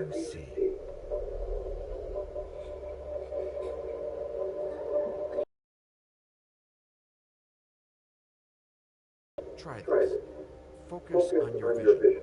me see. Try this. Focus on your vision.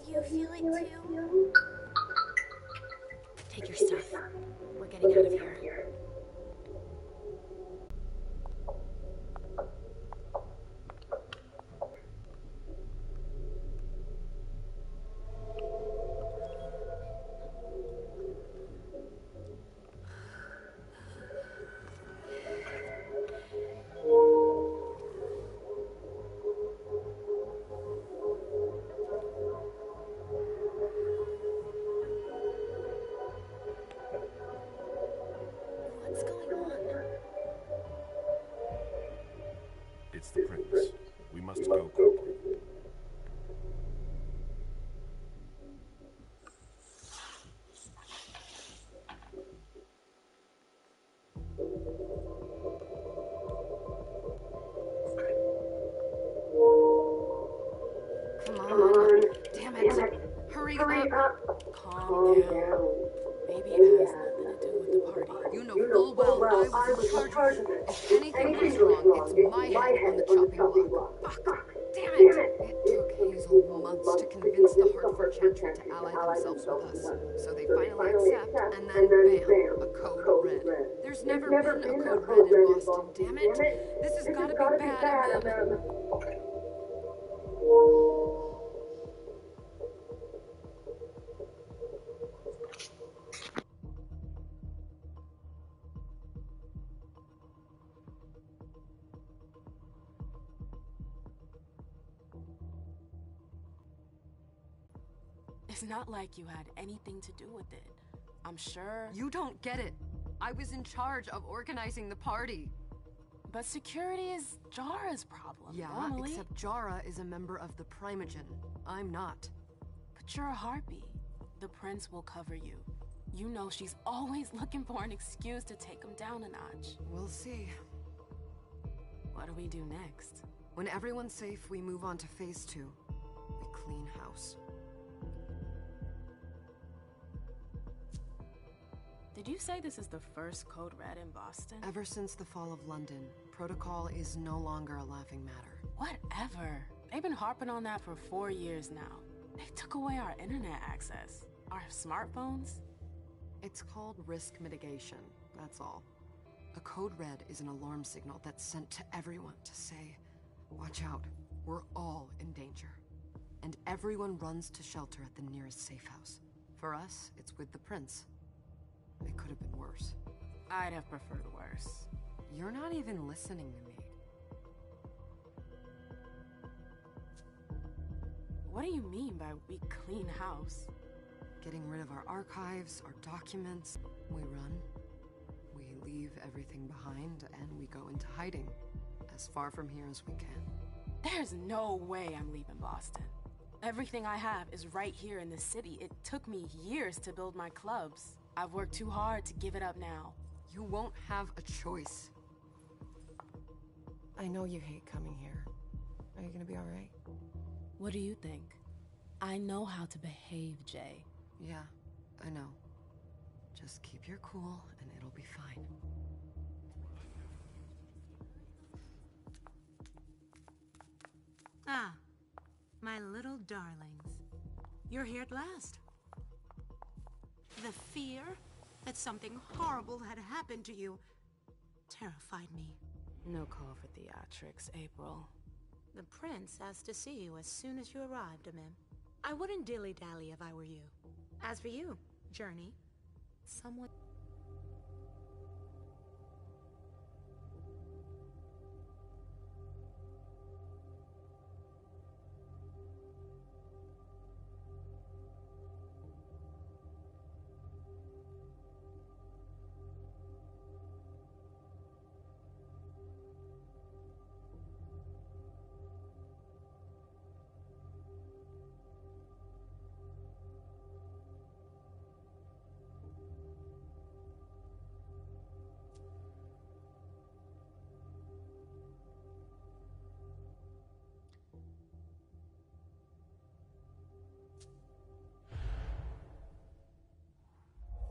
You feel it too? Take your stuff. We're getting out of here. What's going on? It's the prince. We must go quickly. Come on. Damn it. Hurry up. Calm down. Maybe it has nothing to do with the party. You know full well I was in charge of it. If anything goes wrong, it's my head on the chopping block. Fuck. Damn it. It took Hazel months to convince the Hartford chapter to ally themselves with us. So they finally accept, and then bam, a code red. There's never been a code red in Boston, damn it. This has gotta be bad of them. It's not like you had anything to do with it. I'm sure. You don't get it. I was in charge of organizing the party. But security is Jara's problem, Yeah, normally. except Jara is a member of the Primogen. I'm not. But you're a harpy. The prince will cover you. You know she's always looking for an excuse to take him down a notch. We'll see. What do we do next? When everyone's safe, we move on to phase 2. We clean house. Did you say this is the first Code Red in Boston? Ever since the fall of London, protocol is no longer a laughing matter. Whatever. They've been harping on that for 4 years now. They took away our internet access. Our smartphones. It's called risk mitigation, that's all. A code red is an alarm signal that's sent to everyone to say, watch out, we're all in danger. And everyone runs to shelter at the nearest safe house. For us, it's with the prince. It could have been worse. I'd have preferred worse. You're not even listening to me. What do you mean by we clean house? Getting rid of our archives, our documents. We run. We leave everything behind and we go into hiding. As far from here as we can. There's no way I'm leaving Boston. Everything I have is right here in the city. It took me years to build my clubs. I've worked too hard to give it up now. You won't have a choice. I know you hate coming here. Are you gonna be alright? What do you think? I know how to behave, Jay. Yeah, I know. Just keep your cool and it'll be fine. Ah, my little darlings. You're here at last. The fear that something horrible had happened to you terrified me. No call for theatrics, April. The prince asked to see you as soon as you arrived, Amim. I wouldn't dilly-dally if I were you. As for you, Journey, someone...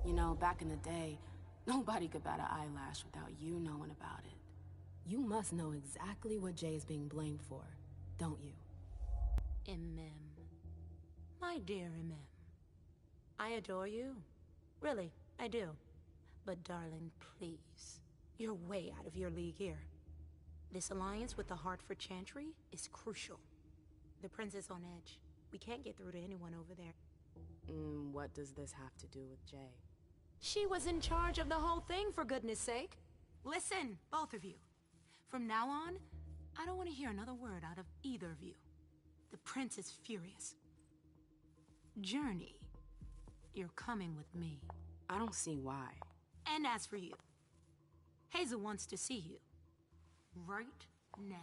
You know, back in the day, nobody could bat an eyelash without you knowing about it. You must know exactly what Jay is being blamed for, don't you? Imem. My dear Imem. I adore you. Really, I do. But darling, please. You're way out of your league here. This alliance with the Hartford Chantry is crucial. The prince is on edge. We can't get through to anyone over there. What does this have to do with Jay? She was in charge of the whole thing, for goodness sake. Listen, both of you. From now on, I don't want to hear another word out of either of you. The prince is furious. Journey, you're coming with me. I don't see why. And as for you, Hazel wants to see you. Right now.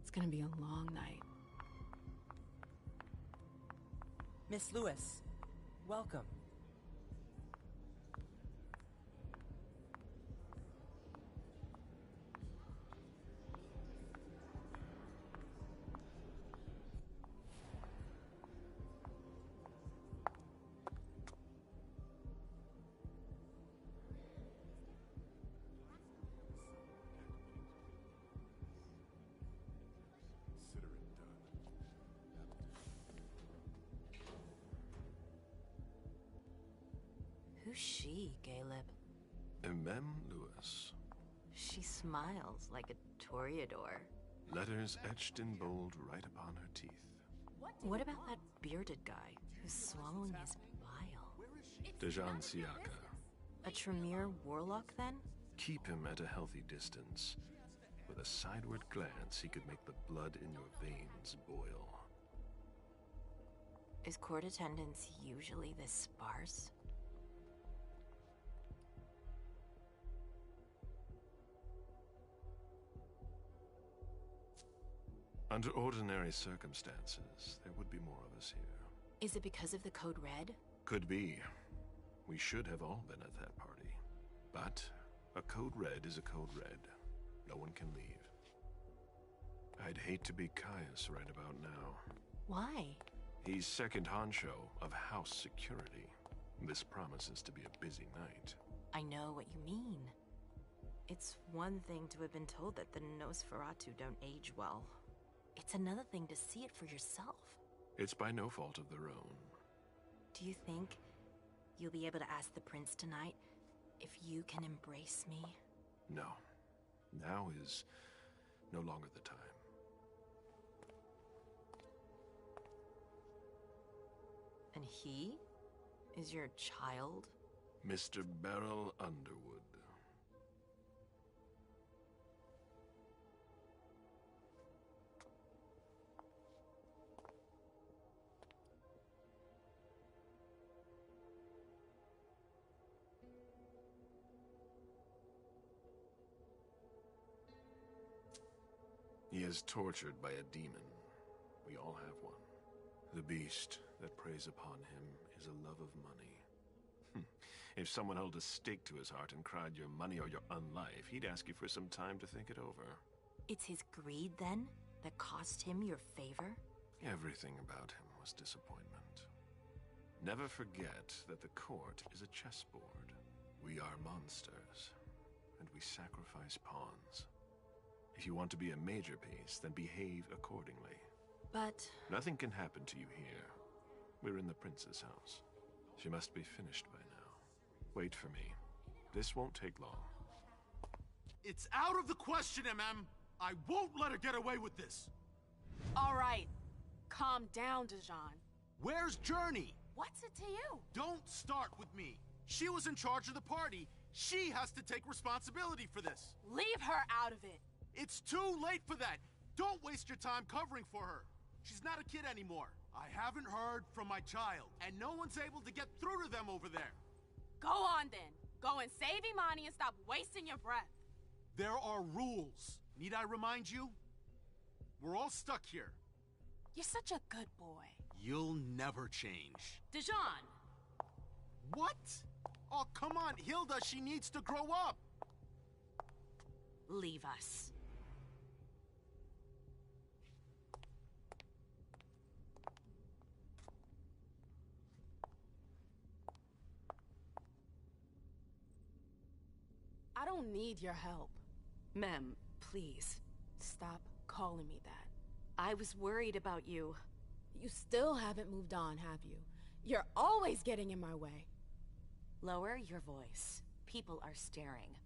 It's gonna be a long night. Miss Lewis, welcome. Who's she, Caleb? Mem Lewis. She smiles like a toreador. Letters etched in bold right upon her teeth. What about that bearded guy who's swallowing his bile? Dejan Siaka. A Tremere warlock, then? Keep him at a healthy distance. With a sideward glance, he could make the blood in your veins boil. Is court attendance usually this sparse? Under ordinary circumstances, there would be more of us here. Is it because of the Code Red? Could be. We should have all been at that party. But a Code Red is a Code Red. No one can leave. I'd hate to be Caius right about now. Why? He's second honcho of house security. This promises to be a busy night. I know what you mean. It's one thing to have been told that the Nosferatu don't age well. It's another thing to see it for yourself. It's by no fault of their own. Do you think you'll be able to ask the prince tonight if you can embrace me? No. Now is no longer the time. And he is your child? Mr. Beryl Underwood. He is tortured by a demon. We all have one. The beast that preys upon him is a love of money. If someone held a stake to his heart and cried your money or your unlife, he'd ask you for some time to think it over. It's his greed, then, that cost him your favor? Everything about him was disappointment. Never forget that the court is a chessboard. We are monsters, and we sacrifice pawns. If you want to be a major piece, then behave accordingly. But... Nothing can happen to you here. We're in the prince's house. She must be finished by now. Wait for me. This won't take long. It's out of the question, MM! I won't let her get away with this! All right. Calm down, Dijon. Where's Journey? What's it to you? Don't start with me. She was in charge of the party. She has to take responsibility for this. Leave her out of it. It's too late for that. Don't waste your time covering for her. She's not a kid anymore. I haven't heard from my child, and no one's able to get through to them over there. Go on then. Go and save Imani and stop wasting your breath. There are rules. Need I remind you? We're all stuck here. You're such a good boy. You'll never change. Dijon! What? Oh, come on, Hilda, she needs to grow up. leave us. I don't need your help. Mem, please. Stop calling me that. I was worried about you. You still haven't moved on, have you? You're always getting in my way. Lower your voice. People are staring.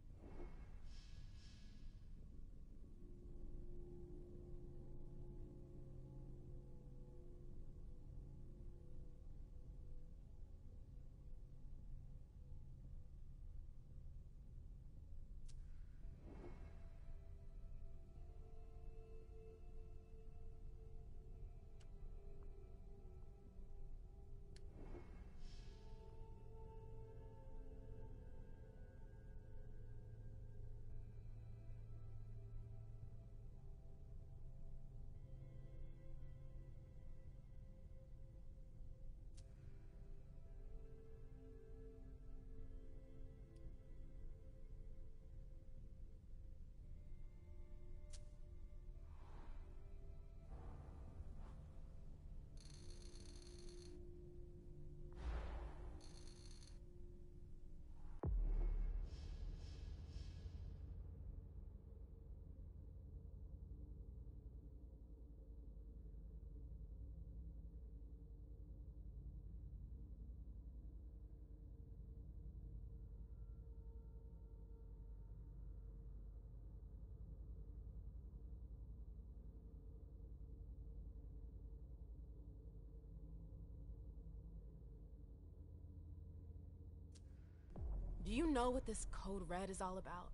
Do you know what this Code Red is all about?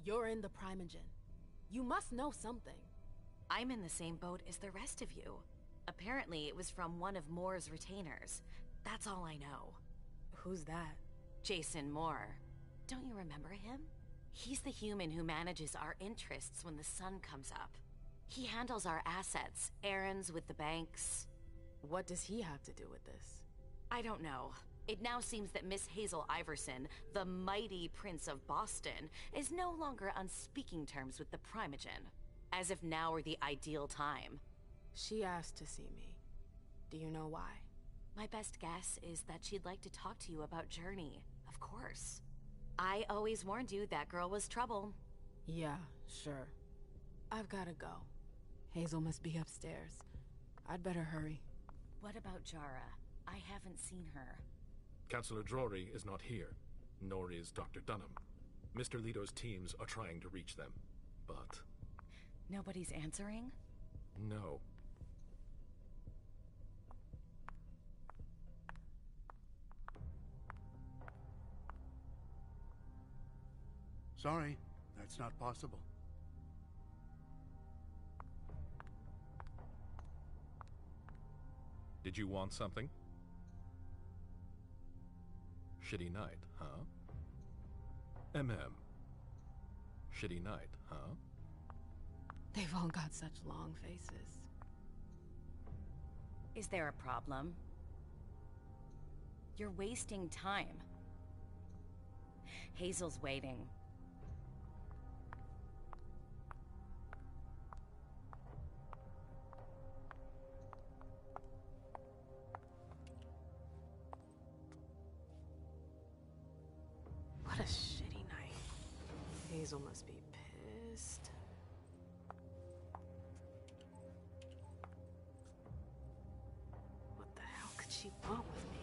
You're in the Primogen. You must know something. I'm in the same boat as the rest of you. Apparently, it was from one of Moore's retainers. That's all I know. Who's that? Jason Moore. Don't you remember him? He's the human who manages our interests when the sun comes up. He handles our assets, errands with the banks. What does he have to do with this? I don't know. It now seems that Miss Hazel Iverson, the mighty Prince of Boston, is no longer on speaking terms with the Primogen. As if now were the ideal time. She asked to see me. Do you know why? My best guess is that she'd like to talk to you about Journey, of course. I always warned you that girl was trouble. Yeah, sure. I've gotta go. Hazel must be upstairs. I'd better hurry. What about Jara? I haven't seen her. Councillor Drury is not here, nor is Dr. Dunham. Mr. Leto's teams are trying to reach them, but... Nobody's answering? No. Sorry, that's not possible. Did you want something? Shitty night, huh? Shitty night, huh? They've all got such long faces. Is there a problem? You're wasting time. Hazel's waiting. What a shitty night. Hazel must be pissed. What the hell could she want with me?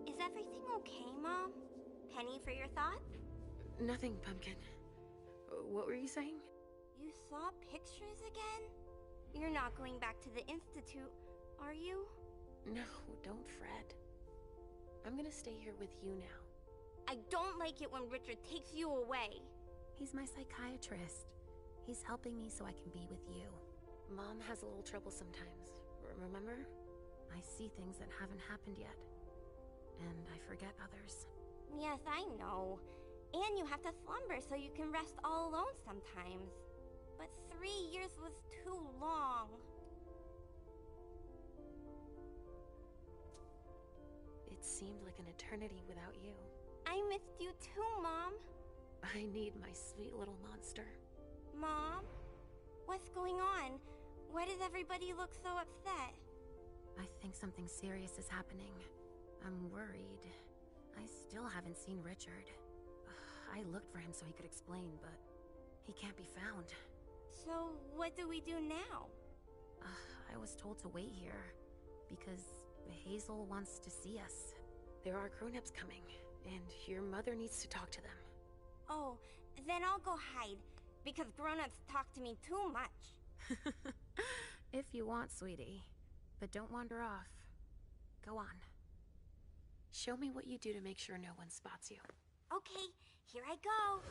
Is everything okay, Mom? Penny for your thoughts? Nothing, Pumpkin. What were you saying? You saw pictures again? You're not going back to the Institute, are you? No, don't fret. I'm gonna stay here with you now. I don't like it when Richard takes you away. He's my psychiatrist. He's helping me so I can be with you. Mom has a little trouble sometimes, remember? I see things that haven't happened yet. And I forget others. Yes, I know. And you have to slumber so you can rest all alone sometimes. But 3 years was too long. It seemed like an eternity without you. I missed you too, Mom. I need my sweet little monster. Mom? What's going on? Why does everybody look so upset? I think something serious is happening. I'm worried. I still haven't seen Richard. I looked for him so he could explain, but he can't be found. So, what do we do now? I was told to wait here, because Hazel wants to see us. There are grown-ups coming, and your mother needs to talk to them. Oh, then I'll go hide, because grown-ups talk to me too much. If you want, sweetie. But don't wander off. Go on. Show me what you do to make sure no one spots you. Okay, here I go.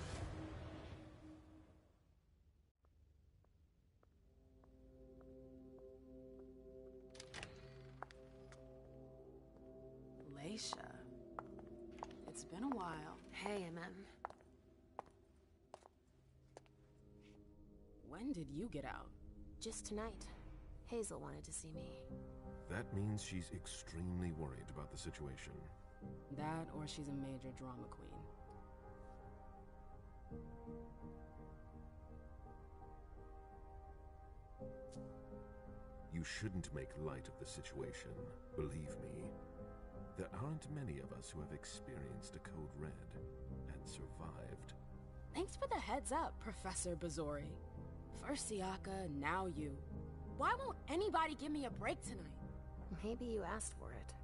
Aisha. It's been a while. Hey, MM. When did you get out? Just tonight. Hazel wanted to see me. That means she's extremely worried about the situation. That or she's a major drama queen. You shouldn't make light of the situation. Believe me, there aren't many of us who have experienced a code red and survived. Thanks for the heads up, Professor Bazori. First Siaka, now you. Why won't anybody give me a break tonight? Maybe you asked for it.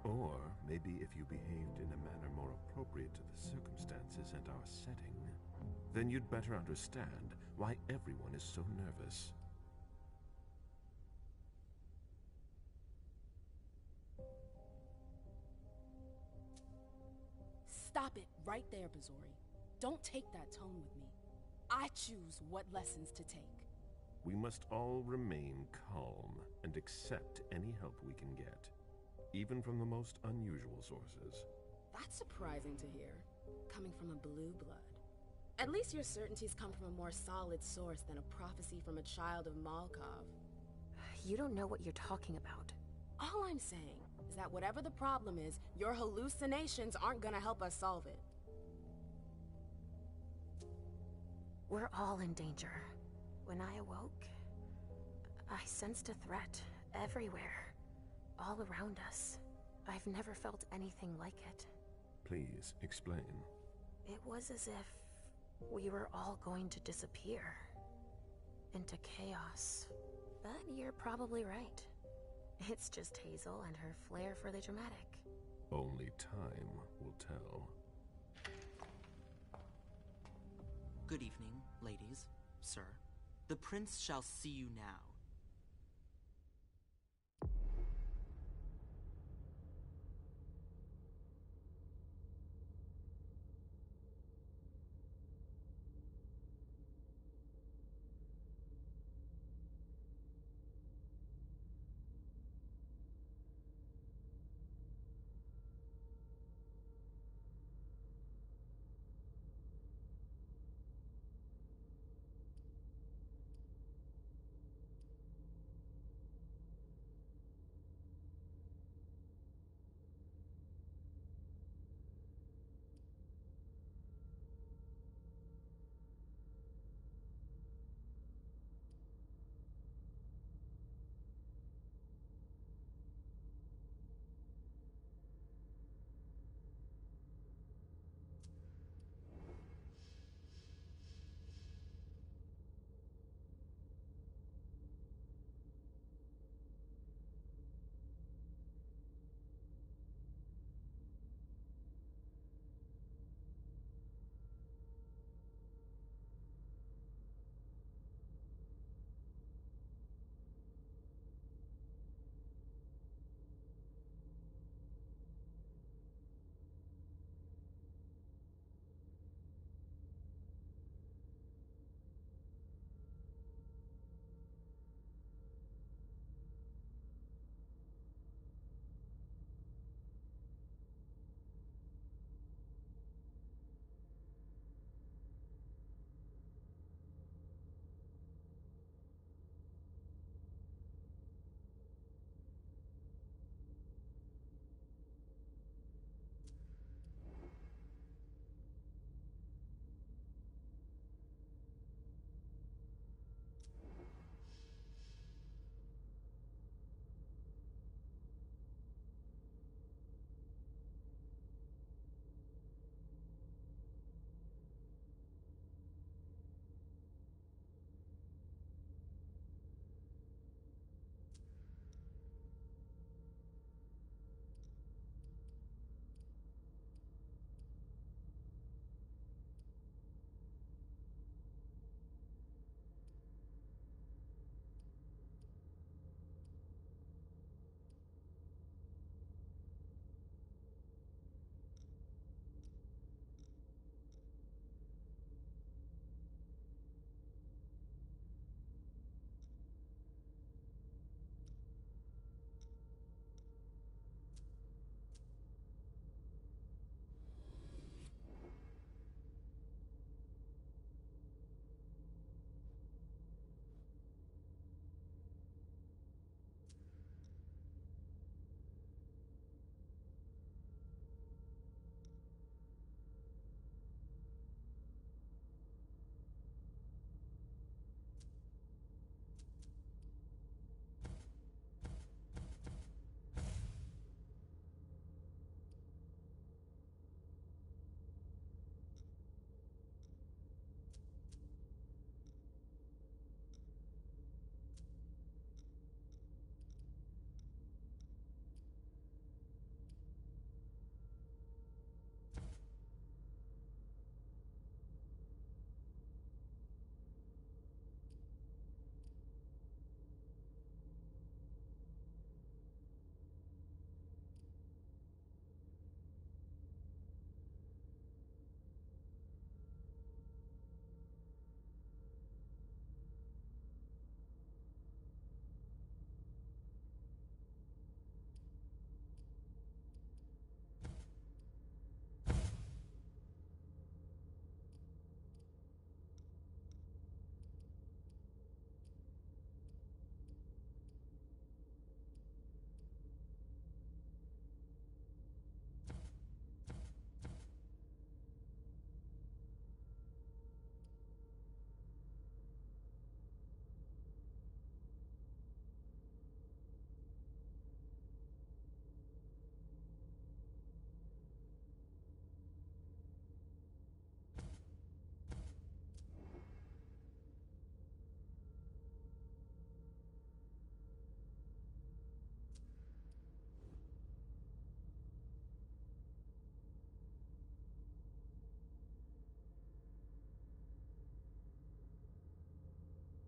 Or maybe if you behaved in a manner more appropriate to the circumstances and our setting, then you'd better understand why everyone is so nervous. Stop it right there, Bazori. Don't take that tone with me. I choose what lessons to take. We must all remain calm and accept any help we can get, even from the most unusual sources. That's surprising to hear, coming from a blue blood. At least your certainties come from a more solid source than a prophecy from a child of Malkov. You don't know what you're talking about. All I'm saying is that whatever the problem is, your hallucinations aren't gonna help us solve it. We're all in danger. When I awoke, I sensed a threat everywhere, all around us. I've never felt anything like it. Please, explain. It was as if we were all going to disappear into chaos. But you're probably right. It's just Hazel and her flair for the dramatic. Only time will tell. Good evening, ladies, sir. The prince shall see you now.